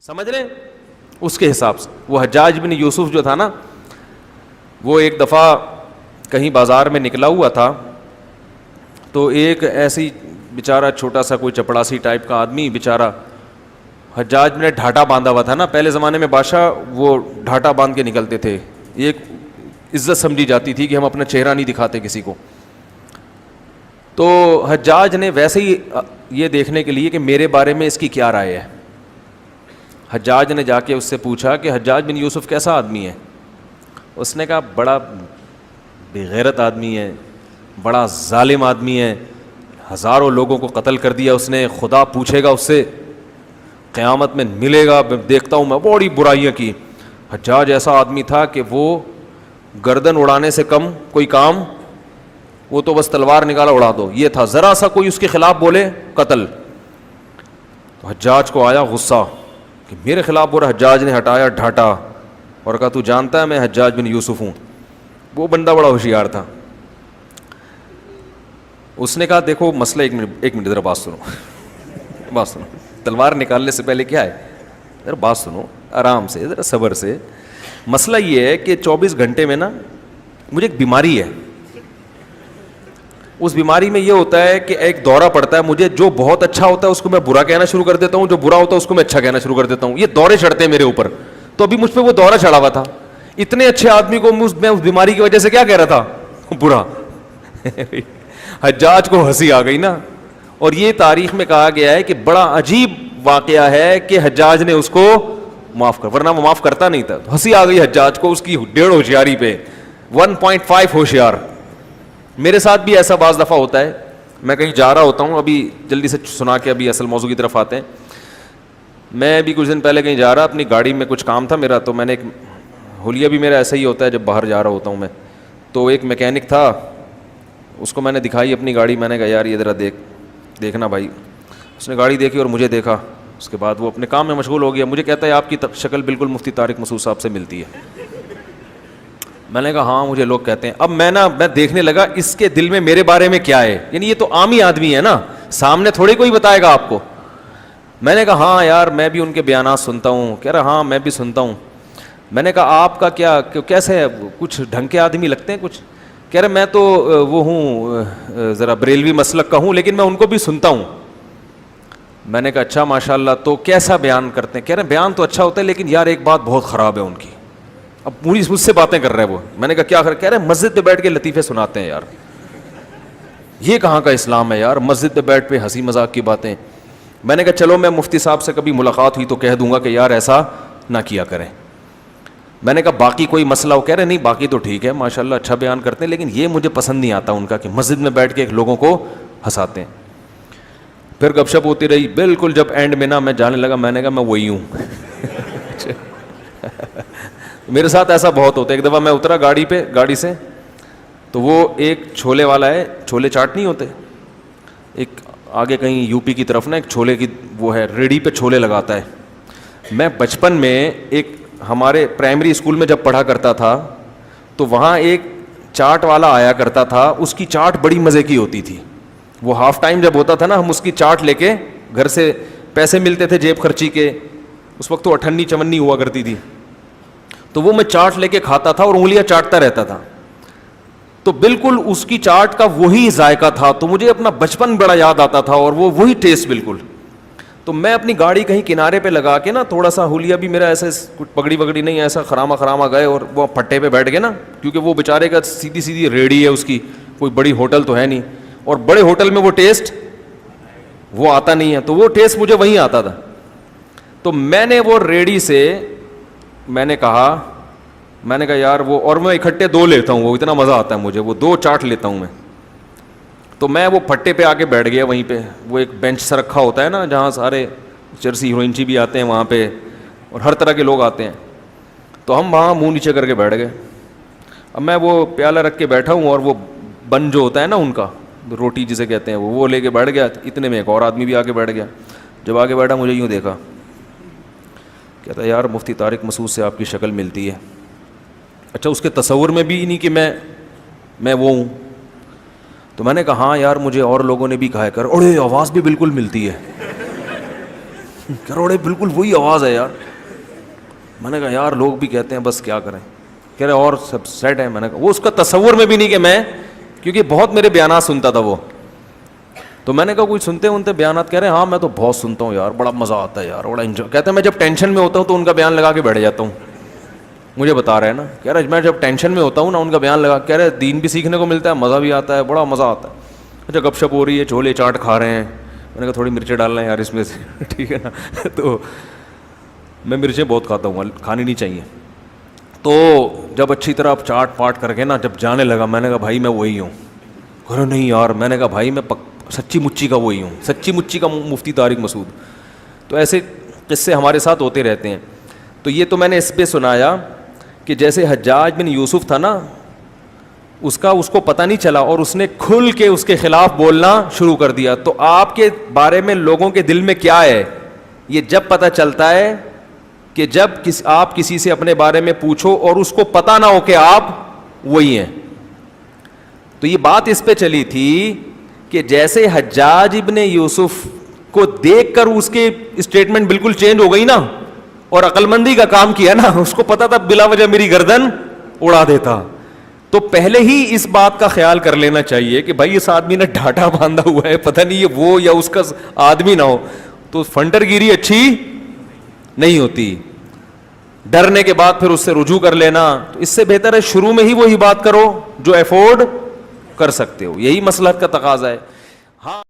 سمجھ رہے ہیں اس کے حساب سے. وہ حجاج بن یوسف جو تھا نا, وہ ایک دفعہ کہیں بازار میں نکلا ہوا تھا, تو ایک ایسی بیچارہ چھوٹا سا کوئی چپڑاسی ٹائپ کا آدمی بیچارہ, حجاج نے ڈھاٹا باندھا ہوا تھا نا, پہلے زمانے میں بادشاہ وہ ڈھاٹا باندھ کے نکلتے تھے, ایک عزت سمجھی جاتی تھی کہ ہم اپنا چہرہ نہیں دکھاتے کسی کو. تو حجاج نے ویسے ہی یہ دیکھنے کے لیے کہ میرے بارے میں اس کی کیا رائے ہے, حجاج نے جا کے اس سے پوچھا کہ حجاج بن یوسف کیسا آدمی ہے. اس نے کہا بڑا بے غیرت آدمی ہے, بڑا ظالم آدمی ہے, ہزاروں لوگوں کو قتل کر دیا اس نے, خدا پوچھے گا اس سے, قیامت میں ملے گا, دیکھتا ہوں میں بڑی برائیاں کی. حجاج ایسا آدمی تھا کہ وہ گردن اڑانے سے کم کوئی کام, وہ تو بس تلوار نکالا اڑا دو, یہ تھا. ذرا سا کوئی اس کے خلاف بولے قتل. تو حجاج کو آیا غصہ کہ میرے خلاف بول رہا. حجاج نے ہٹایا ڈھاٹا اور کہا تو جانتا ہے میں حجاج بن یوسف ہوں. وہ بندہ بڑا ہوشیار تھا. اس نے کہا دیکھو مسئلہ, ایک منٹ ذرا بات سنو, تلوار نکالنے سے پہلے کیا ہے, ذرا بات سنو آرام سے, ذرا صبر سے. مسئلہ یہ ہے کہ 24 گھنٹے میں نا مجھے ایک بیماری ہے, اس بیماری میں یہ ہوتا ہے کہ ایک دورہ پڑتا ہے مجھے, جو بہت اچھا ہوتا ہے اس کو میں برا کہنا شروع کر دیتا ہوں, جو برا ہوتا ہے اس کو میں اچھا کہنا شروع کر دیتا ہوں. یہ دورے چڑھتے ہیں میرے اوپر. تو ابھی مجھ پہ وہ دورہ چڑھا ہوا تھا. اتنے اچھے آدمی کو میں اس بیماری کی وجہ سے کیا کہہ رہا تھا, برا. حجاج کو ہنسی آ گئی نا. اور یہ تاریخ میں کہا گیا ہے کہ بڑا عجیب واقعہ ہے کہ حجاج نے اس کو معاف کر, ورنہ وہ معاف کرتا نہیں تھا. ہنسی آ گئی حجاج کو اس کی 1.5 ہوشیاری پہ, 1.5 ہوشیار. میرے ساتھ بھی ایسا بعض دفعہ ہوتا ہے, میں کہیں جا رہا ہوتا ہوں, ابھی جلدی سے سنا کے ابھی اصل موضوع کی طرف آتے ہیں. میں ابھی کچھ دن پہلے کہیں جا رہا, اپنی گاڑی میں کچھ کام تھا میرا, تو میں نے ایک حلیہ بھی میرا ایسا ہی ہوتا ہے جب باہر جا رہا ہوتا ہوں میں, تو ایک میکینک تھا, اس کو میں نے دکھائی اپنی گاڑی. میں نے کہا یار یہ ذرا دیکھنا بھائی. اس نے گاڑی دیکھی اور مجھے دیکھا. اس کے بعد وہ اپنے کام میں مشغول ہو گیا. مجھے کہتا ہے آپ کی شکل بالکل مفتی طارق مسعود صاحب سے ملتی ہے. میں نے کہا ہاں مجھے لوگ کہتے ہیں. اب میں دیکھنے لگا اس کے دل میں میرے بارے میں کیا ہے, یعنی یہ تو عام ہی آدمی ہے نا, سامنے تھوڑی کوئی بتائے گا آپ کو. میں نے کہا ہاں یار میں بھی ان کے بیانات سنتا ہوں. کہہ رہا ہاں میں بھی سنتا ہوں. میں نے کہا آپ کا کیا کیسے ہے, کچھ ڈھنگ کے آدمی لگتے ہیں کچھ. کہہ رہے میں تو وہ ہوں ذرا بریلوی مسلک کا ہوں, لیکن میں ان کو بھی سنتا ہوں. میں نے کہا اچھا ماشاء اللہ, تو کیسا بیان کرتے ہیں. کہہ رہے بیان تو اچھا ہوتا ہے لیکن یار ایک بات بہت خراب ہے ان کی. اب پوری مجھ سے باتیں کر رہے ہیں وہ. میں نے کہا کیا کہہ رہے مسجد پہ بیٹھ کے لطیفے سناتے ہیں. یار یہ کہاں کا اسلام ہے یار, مسجد پہ بیٹھ پہ ہنسی مذاق کی باتیں. میں نے کہا چلو میں مفتی صاحب سے کبھی ملاقات ہوئی تو کہہ دوں گا کہ یار ایسا نہ کیا کریں. میں نے کہا باقی کوئی مسئلہ ہو. کہہ رہے نہیں باقی تو ٹھیک ہے ماشاء اللہ اچھا بیان کرتے ہیں, لیکن یہ مجھے پسند نہیں آتا ان کا کہ مسجد میں بیٹھ کے لوگوں کو ہنساتے ہیں. پھر گپ شپ ہوتی رہی. بالکل جب اینڈ میں نا میں جانے لگا, میں نے کہا میں وہی ہوں. میرے ساتھ ایسا بہت ہوتا ہے. ایک دفعہ میں اترا گاڑی سے, تو وہ ایک چھولے والا ہے, چھولے چاٹ نہیں ہوتے, ایک آگے کہیں یو پی کی طرف نا ایک چھولے کی وہ ہے, ریڑھی پہ چھولے لگاتا ہے. میں بچپن میں ایک ہمارے پرائمری اسکول میں جب پڑھا کرتا تھا تو وہاں ایک چاٹ والا آیا کرتا تھا. اس کی چاٹ بڑی مزے کی ہوتی تھی. وہ ہاف ٹائم جب ہوتا تھا نا, ہم اس کی چاٹ لے کے گھر سے, پیسے ملتے تھے جیب خرچی کے, اس وقت تو 58 چمنی ہوا کرتی تھی, تو وہ میں چاٹ لے کے کھاتا تھا اور انگلیاں چاٹتا رہتا تھا. تو بالکل اس کی چاٹ کا وہی ذائقہ تھا. تو مجھے اپنا بچپن بڑا یاد آتا تھا اور وہ وہی ٹیسٹ بالکل. تو میں اپنی گاڑی کہیں کنارے پہ لگا کے نا, تھوڑا سا حلیہ بھی میرا ایسے کچھ پگڑی وگڑی نہیں, ایسا خراما گئے اور وہ پٹے پہ بیٹھ گئے نا, کیونکہ وہ بیچارے کا سیدھی ریڑھی ہے اس کی, کوئی بڑی ہوٹل تو ہے نہیں, اور بڑے ہوٹل میں وہ ٹیسٹ وہ آتا نہیں ہے, تو وہ ٹیسٹ مجھے وہیں آتا تھا. تو میں نے وہ ریڑھی سے میں نے کہا یار وہ, اور میں اکٹھے 2 لیتا ہوں, وہ اتنا مزہ آتا ہے مجھے, وہ 2 چاٹ لیتا ہوں میں. تو میں وہ پھٹے پہ آ کے بیٹھ گیا وہیں پہ. وہ ایک بینچ سا رکھا ہوتا ہے نا جہاں سارے چرسی ہیروئنچی بھی آتے ہیں وہاں پہ, اور ہر طرح کے لوگ آتے ہیں. تو ہم وہاں منہ نیچے کر کے بیٹھ گئے. اب میں وہ پیالہ رکھ کے بیٹھا ہوں, اور وہ بن جو ہوتا ہے نا ان کا, روٹی جسے کہتے ہیں, وہ لے کے بیٹھ گیا. اتنے میں ایک اور آدمی بھی آ کے بیٹھ گیا. جب آگے بیٹھا مجھے یوں دیکھا, کہتا ہے یار مفتی طارق مسعود سے آپ کی شکل ملتی ہے. اچھا اس کے تصور میں بھی نہیں کہ میں وہ ہوں. تو میں نے کہا ہاں یار مجھے اور لوگوں نے بھی کہا کر, اور آواز بھی بالکل ملتی ہے. کروڑے بالکل وہی آواز ہے یار. میں نے کہا یار لوگ بھی کہتے ہیں بس کیا کریں. کہہ رہے اور سب سیٹ ہے. میں نے کہا وہ اس کا تصور میں بھی نہیں کہ میں, کیونکہ بہت میرے بیانات سنتا تھا وہ, تو میں نے کہا کوئی سنتے انتے بیانات. کہہ رہے ہاں میں تو بہت سنتا ہوں یار, بڑا مزہ آتا ہے یار, بڑا انجوائے. کہتے ہیں میں جب ٹینشن میں ہوتا ہوں تو ان کا بیان لگا کے بیٹھ جاتا ہوں. مجھے بتا رہے ہیں نا, کہہ رہے میں جب ٹینشن میں ہوتا ہوں نا ان کا بیان لگا. کہہ رہے دین بھی سیکھنے کو ملتا ہے, مزہ بھی آتا ہے, بڑا مزہ آتا ہے. اچھا گپ شپ ہو رہی ہے, چھولے چاٹ کھا رہے ہیں. میں نے کہا تھوڑی مرچیں ڈالنا ہے یار اس میں سے, ٹھیک ہے نا. تو میں مرچیں بہت کھاتا ہوں, کھانی نہیں چاہیے. تو جب اچھی طرح چاٹ پاٹ کر کے نا جب جانے لگا, میں نے کہا بھائی میں وہی ہوں. کہہ رہے نہیں یار. میں نے کہا بھائی میں سچی مچی کا وہی ہوں, سچی مچی کا مفتی طارق مسعود. تو ایسے قصے ہمارے ساتھ ہوتے رہتے ہیں. تو یہ تو میں نے اس پہ سنایا کہ جیسے حجاج بن یوسف تھا نا, اس کو پتہ نہیں چلا اور اس نے کھل کے اس کے خلاف بولنا شروع کر دیا. تو آپ کے بارے میں لوگوں کے دل میں کیا ہے یہ جب پتہ چلتا ہے کہ جب آپ کسی سے اپنے بارے میں پوچھو اور اس کو پتہ نہ ہو کہ آپ وہی ہیں. تو یہ بات اس پہ چلی تھی کہ جیسے حجاج ابن یوسف کو دیکھ کر اس کے اسٹیٹمنٹ بالکل چینج ہو گئی نا, اور عقل مندی کا کام کیا نا, اس کو پتا تھا بلا وجہ میری گردن اڑا دیتا. تو پہلے ہی اس بات کا خیال کر لینا چاہیے کہ بھائی اس آدمی نے ڈھاٹا باندھا ہوا ہے, پتہ نہیں یہ وہ یا اس کا آدمی نہ ہو. تو فنٹر گیری اچھی نہیں ہوتی. ڈرنے کے بعد پھر اس سے رجوع کر لینا, تو اس سے بہتر ہے شروع میں ہی وہی بات کرو جو افورڈ کر سکتے ہو. یہی مصلحت کا تقاضا ہے. ہاں